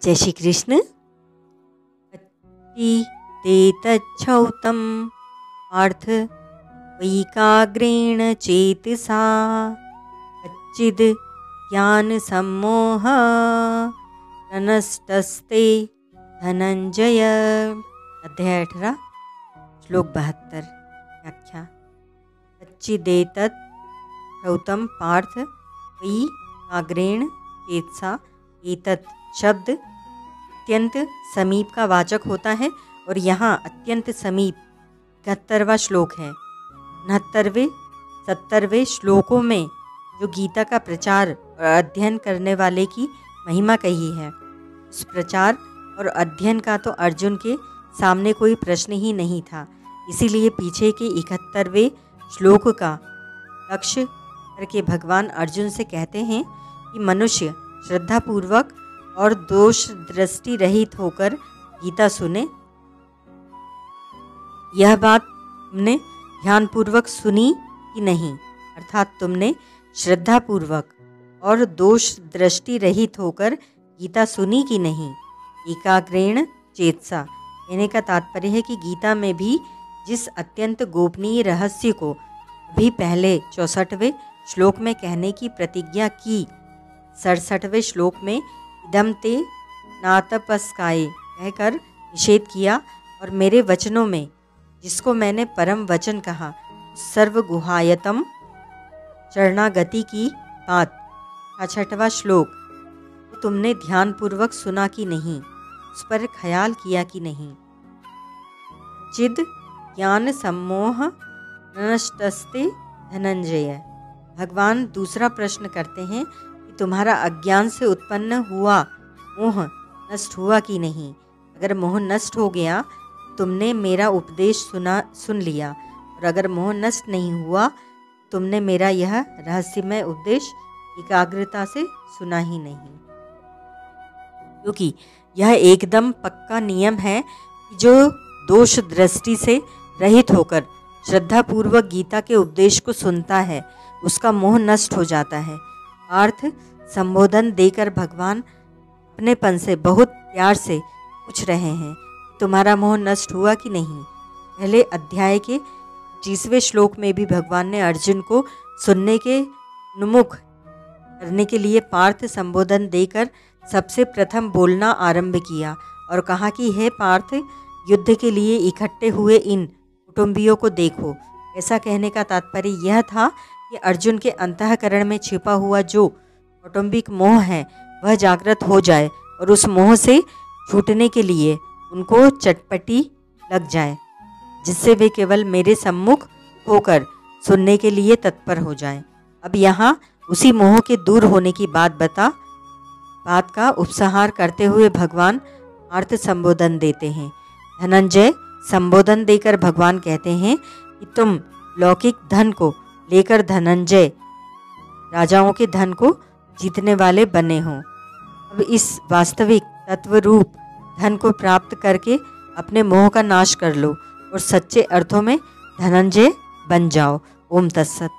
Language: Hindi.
जय श्री कृष्ण। ते तच्छौतं पार्थ वैकाग्रेण चेतसा कच्चिद् ज्ञान सम्मोह ननस्तस्ते धनंजय। अध्याय 18 श्लोक 72। व्याख्या। कच्चिदेतत् श्रौतं पार्थ वैकाग्रेण चेतसा। एतत् शब्द अत्यंत समीप का वाचक होता है और यहाँ अत्यंत समीप 71वां श्लोक है। 69वें 70वें श्लोकों में जो गीता का प्रचार और अध्ययन करने वाले की महिमा कही है, उस प्रचार और अध्ययन का तो अर्जुन के सामने कोई प्रश्न ही नहीं था। इसीलिए पीछे के 71वें श्लोक का लक्ष्य करके भगवान अर्जुन से कहते हैं कि मनुष्य श्रद्धापूर्वक और दोष दृष्टि रहित होकर गीता सुने। यह बात तुमने ध्यानपूर्वक सुनी कि नहीं, अर्थात तुमने श्रद्धापूर्वक और दोष दृष्टि रहित होकर गीता सुनी कि नहीं। एकाग्रेण चेतसा कहने का तात्पर्य है कि गीता में भी जिस अत्यंत गोपनीय रहस्य को अभी पहले 64वें श्लोक में कहने की प्रतिज्ञा की, 67वें श्लोक में इदम ते नातपस्काय कहकर निषेध किया और मेरे वचनों में जिसको मैंने परम वचन कहा, सर्वगुहायतम शरणागति की बात 66वां श्लोक तो तुमने ध्यानपूर्वक सुना कि नहीं, उस पर ख्याल किया कि नहीं। चिद ज्ञान सम्मोह नष्टस्ते धनंजय। भगवान दूसरा प्रश्न करते हैं कि तुम्हारा अज्ञान से उत्पन्न हुआ मोह नष्ट हुआ कि नहीं। अगर मोह नष्ट हो गया तुमने मेरा उपदेश सुन लिया, और अगर मोह नष्ट नहीं हुआ तुमने मेरा यह रहस्यमय उपदेश एकाग्रता से सुना ही नहीं। क्योंकि यह एकदम पक्का नियम है कि जो दोष दृष्टि से रहित होकर श्रद्धापूर्वक गीता के उपदेश को सुनता है उसका मोह नष्ट हो जाता है। अर्थ संबोधन देकर भगवान अपनेपन से बहुत प्यार से पूछ रहे हैं, तुम्हारा मोह नष्ट हुआ कि नहीं। पहले अध्याय के 20वें श्लोक में भी भगवान ने अर्जुन को सुनने के उन्मुख करने के लिए पार्थ संबोधन देकर सबसे प्रथम बोलना आरंभ किया और कहा कि हे पार्थ, युद्ध के लिए इकट्ठे हुए इन कुटुंबियों को देखो। ऐसा कहने का तात्पर्य यह था कि अर्जुन के अंतःकरण में छिपा हुआ जो कौटुंबिक मोह है वह जागृत हो जाए और उस मोह से छूटने के लिए उनको चटपटी लग जाए, जिससे वे केवल मेरे सम्मुख होकर सुनने के लिए तत्पर हो जाएं। अब यहाँ उसी मोह के दूर होने की बात का उपसंहार करते हुए भगवान अर्थ संबोधन देते हैं। धनंजय संबोधन देकर भगवान कहते हैं कि तुम लौकिक धन को लेकर धनंजय राजाओं के धन को जीतने वाले बने हो। अब इस वास्तविक तत्व रूप धन को प्राप्त करके अपने मोह का नाश कर लो और सच्चे अर्थों में धनंजय बन जाओ। ओम तत्सत।